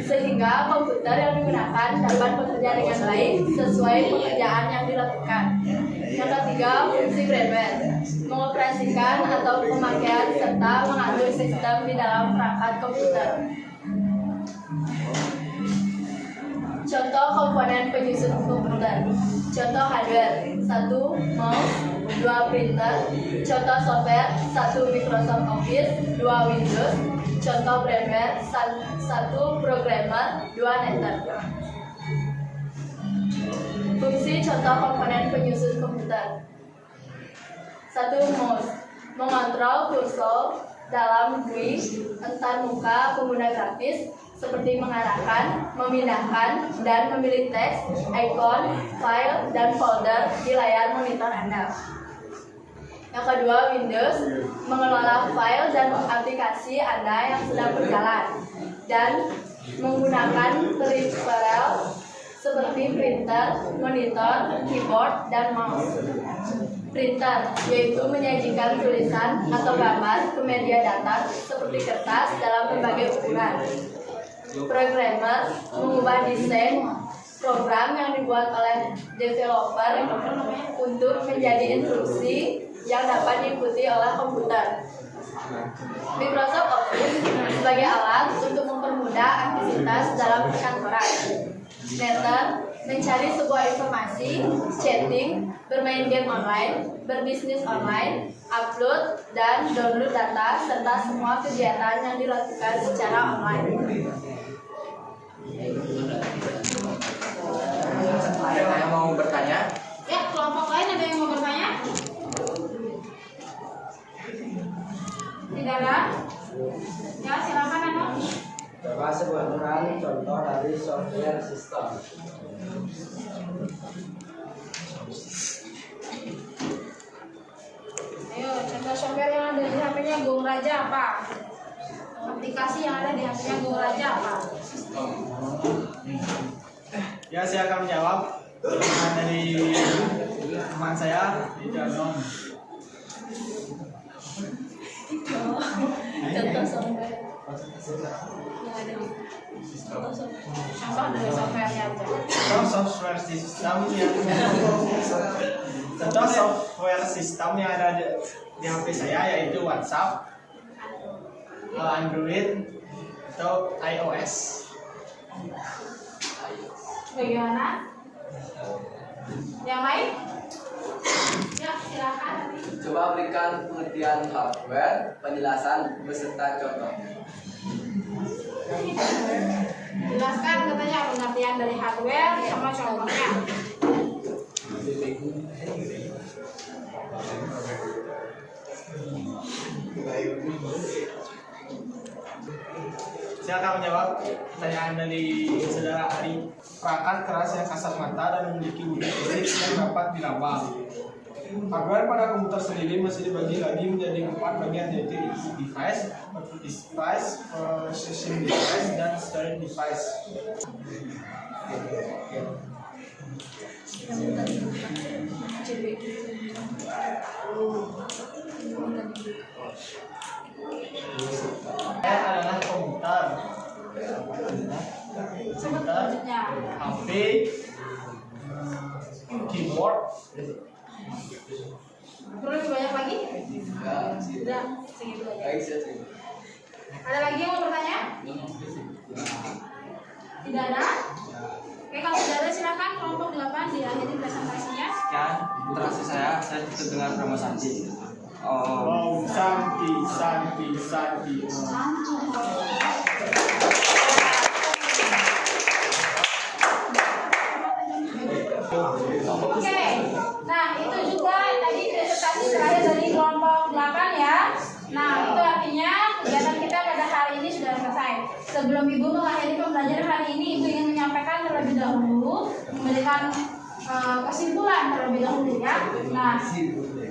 sehingga komputer yang digunakan dapat bekerja dengan baik sesuai pekerjaan yang dilakukan. Yang ketiga, fungsi brandware, mengoperasikan atau pemakaian serta mengatur sistem di dalam perangkat komputer. Contoh komponen penyusun komputer. Contoh hardware, 1 mouse, 2 printer. Contoh software, 1 Microsoft Office, 2 Windows. Contoh brandware, 1 programmer, 2 netter. Fungsi contoh komponen penyusun komputer. 1 mouse, mengontrol kursor dalam GUI antar muka pengguna grafis seperti mengarahkan, memindahkan, dan memilih teks, icon, file, dan folder di layar monitor Anda. Yang kedua, Windows, mengelola file dan aplikasi Anda yang sedang berjalan, dan menggunakan peripheral seperti printer, monitor, keyboard, dan mouse. Printer, yaitu menyajikan tulisan atau gambar ke media datar seperti kertas dalam berbagai ukuran. Programmer, mengubah desain program yang dibuat oleh developer untuk menjadi instruksi yang dapat diikuti oleh komputer. Microsoft Office sebagai alat untuk mempermudah aktivitas dalam perkantoran. Netter, mencari sebuah informasi, chatting, bermain game online, berbisnis online, upload dan download data, serta semua kegiatan yang dilakukan secara online. Ada yang mau bertanya? Ya, kelompok lain ada yang mau bertanya? Tidak ada? Ya, silakan Ano. Coba sebutkan contoh dari software sistem. Ayo, contoh software yang ada di HP-nya Gong Raja apa? Aplikasi yang ada di HP-nya Gong Raja apa? Ya, saya akan menjawab dari teman saya di Danon. Contoh software yang ada di contoh dari software-nya aja. Contoh software sistem yang ada di HP saya yaitu WhatsApp, Android, atau iOS. Bagaimana? Yang lain? Ya, silakan. Coba berikan pengertian hardware, penjelasan beserta contoh. Jelaskan katanya pengertian dari hardware sama contohnya. Saya akan menjawab pertanyaan dari saudara Ari. Perangkat keras yang kasat mata dan memiliki wujud fisik yang dapat dilambang. Hardware pada komputer sendiri masih dibagi lagi menjadi 4 bagian, yaitu device, output device, processing device, dan storage device. Adalah komputer, HP, keyboard. Perlu lebih banyak lagi? Sudah, segitu aja. Ada lagi yang mau bertanya? Tidak ada? Oke, kalau tidak ada silakan kelompok 8 diakhiri presentasinya. Sekian interaksi saya tutup dengan Brahma Santi. Om Santi Santi Santi. Oke, nah itu juga tadi presentasi terakhir dari kelompok 8 ya. Nah itu artinya kegiatan kita pada hari ini sudah selesai. Sebelum Ibu mengakhiri pembelajaran hari ini, Ibu ingin menyampaikan terlebih dahulu, memberikan kesimpulan terlebih dahulu ya. Nah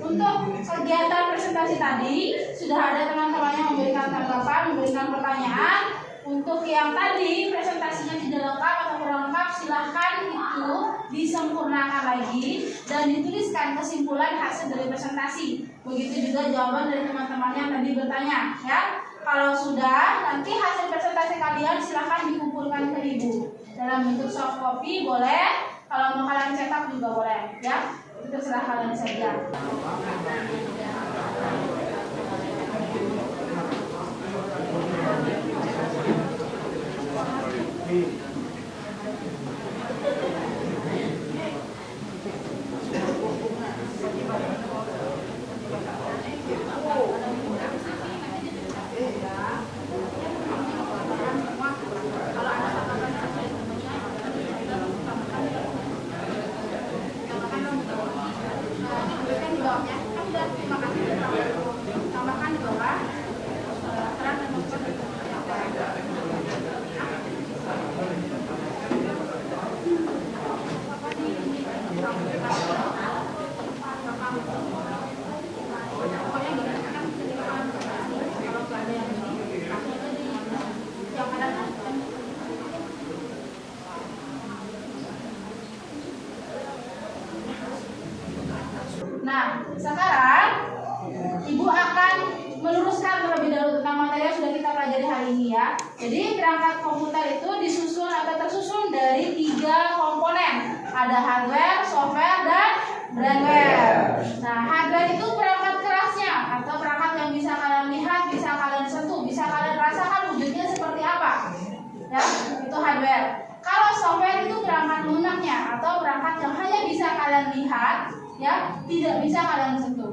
untuk kegiatan presentasi tadi sudah ada teman-teman yang memberikan tanggapan, memberikan pertanyaan. Untuk yang tadi presentasinya tidak lengkap atau kurang lengkap, silahkan itu disempurnakan lagi dan dituliskan kesimpulan hasil dari presentasi. Begitu juga jawaban dari teman-teman yang tadi bertanya ya. Kalau sudah, nanti hasil presentasi kalian silahkan dikumpulkan ke Ibu dalam bentuk soft copy boleh, kalau mau kalian cetak juga boleh ya. Itu terserah kalian saja. Tambahkan di bawah. Nah, sekarang Ibu akan meluruskan terlebih dahulu tentang materi yang sudah kita pelajari hari ini ya. Jadi perangkat komputer itu disusun atau tersusun dari 3 komponen. Ada hardware, software, dan brandware. Nah, hardware itu perangkat kerasnya atau perangkat yang bisa kalian lihat, bisa kalian sentuh, bisa kalian rasakan wujudnya seperti apa. Ya, itu hardware. Kalau software itu perangkat lunaknya atau perangkat yang hanya bisa kalian lihat, ya, tidak bisa kalian sentuh.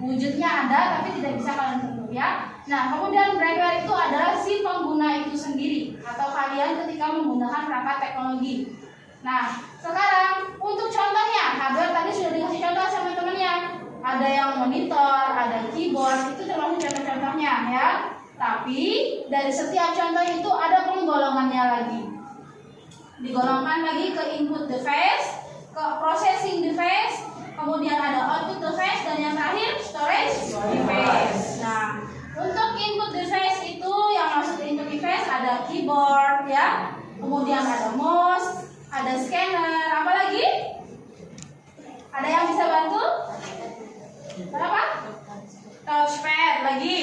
Wujudnya ada tapi tidak bisa kalian sentuh ya. Nah, kemudian brandware itu adalah si pengguna itu sendiri atau kalian ketika menggunakan perangkat teknologi. Nah, sekarang untuk contohnya, hardware tadi sudah dikasih contoh sama temennya. Ada yang monitor, ada keyboard, itu termasuk contoh-contohnya ya. Tapi dari setiap contoh itu ada penggolongannya lagi. Digolongkan lagi ke input device, ke processing device, kemudian ada output device, dan yang terakhir storage device. Nah, untuk input device itu yang masuk ke input device ada keyboard ya, kemudian ada mouse, ada scanner, apa lagi? Ada yang bisa bantu? Apa? Touchpad lagi.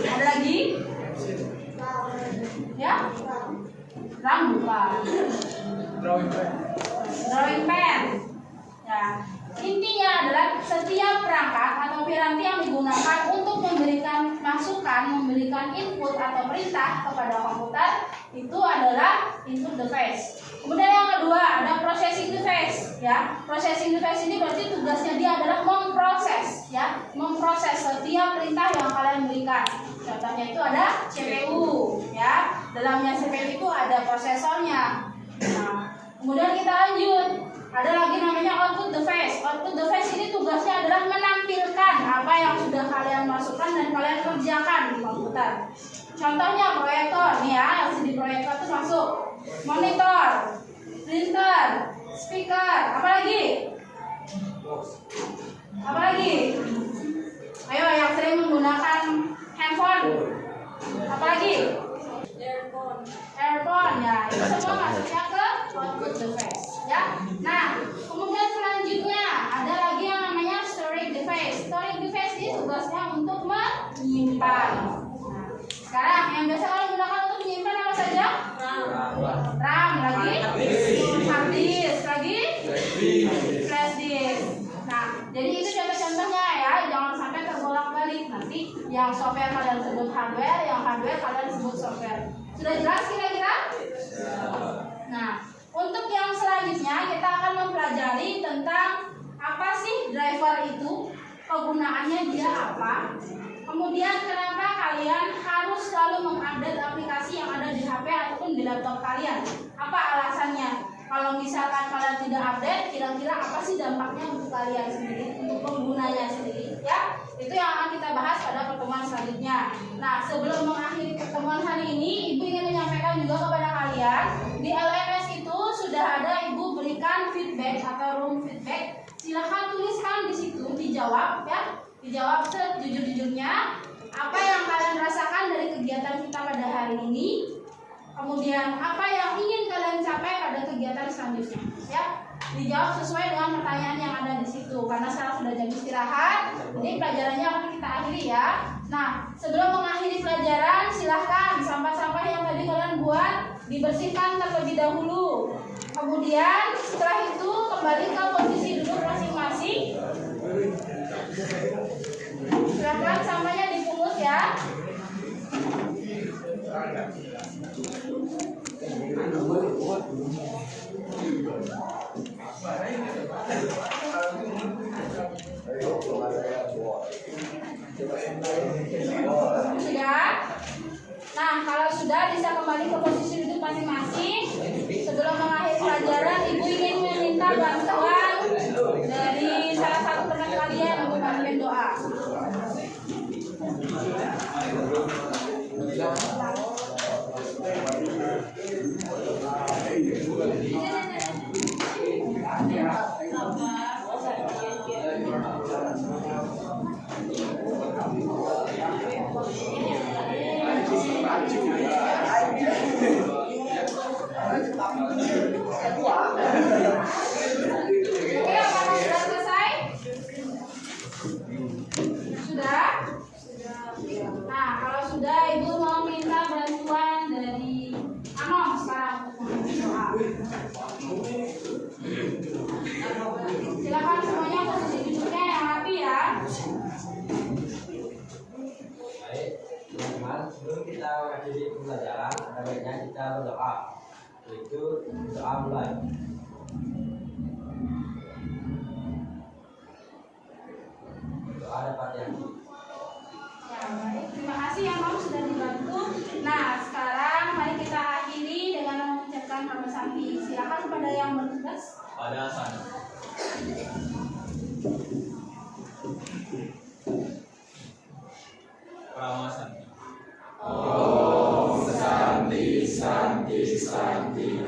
Ada lagi? Ya? RAM bukan. Drawing pen. Ya. Intinya adalah setiap perangkat atau piranti yang digunakan untuk memberikan masukan, memberikan input atau perintah kepada komputer itu adalah input device. Kemudian yang kedua ada processing device, ya. Processing device ini berarti tugasnya dia adalah memproses, ya, memproses setiap perintah yang kalian berikan. Contohnya itu ada CPU, ya. Dalamnya CPU itu ada prosesornya. Nah, kemudian kita lanjut. Ada lagi namanya output device. Output device ini tugasnya adalah menampilkan apa yang sudah kalian masukkan dan kalian kerjakan di komputer. Contohnya proyektor, nih ya, LCD proyektor itu masuk. Monitor, printer, speaker, apa lagi? Apa lagi? Ayo yang sering menggunakan handphone. Apa lagi? Earphone, ya. Itu semua masuknya ke output device, ya. Nah, kemudian selanjutnya ada lagi yang namanya storage device. Storage device ini tugasnya untuk menyimpan. Nah, sekarang yang biasa kalian gunakan untuk menyimpan apa saja? RAM lagi, hard disk lagi, flash disk. Nah, jadi itu contoh-contohnya ya, jangan sampai terbolak-balik. Nanti Yang software kalian sebut hardware, yang hardware kalian sebut software. Sudah jelas kira-kira? Nah, untuk yang selanjutnya kita akan mempelajari tentang apa sih driver itu, kegunaannya dia apa, kemudian kenapa kalian harus selalu mengupdate aplikasi yang ada di HP ataupun di laptop kalian, apa alasannya. Kalau misalkan kalian tidak update, kira-kira apa sih dampaknya untuk kalian sendiri, untuk penggunanya sendiri, ya? Itu yang akan kita bahas pada pertemuan selanjutnya. Nah, sebelum mengakhiri pertemuan hari ini, Ibu ingin menyampaikan juga kepada kalian, di LMS itu sudah ada Ibu berikan feedback atau room feedback. Silahkan tuliskan di situ, dijawab ya, dijawab sejujur-jujurnya apa yang kalian rasakan dari kegiatan kita pada hari ini. Kemudian apa yang ingin kalian capai pada kegiatan selanjutnya, ya? Dijawab sesuai dengan pertanyaan yang ada di situ. Karena sekarang sudah jam istirahat, jadi pelajarannya akan kita akhiri ya. Nah, sebelum mengakhiri pelajaran, silahkan sampah-sampah yang tadi kalian buat dibersihkan terlebih dahulu. Kemudian setelah itu kembali ke posisi duduk masing-masing. Silahkan sampahnya dipungut ya. Sudah? Nah, kalau sudah bisa kembali ke posisi duduk masing-masing. Sebelum mengakhiri pelajaran, Ibu ingin meminta bantuan dari salah satu teman kalian untuk memimpin doa. Oke, apakah sudah selesai? Sudah? Nah, kalau sudah, Ibu mau minta bantuan dari Anom sekarang untuk doa. Silakan semuanya posisi duduknya yang rapi ya. Baik, teman-teman, sebelum kita mengakhiri pembelajaran, ada baiknya kita berdoa. Yaitu doa mulai. Doa dapat yang Ya, baik. Terima kasih yang mau sudah dibantu. Nah, sekarang mari kita akhiri dengan mengucapkan nama sakti. Silakan kepada yang bertugas. Pada sana. Pramasan. Om Santi Santi Santi.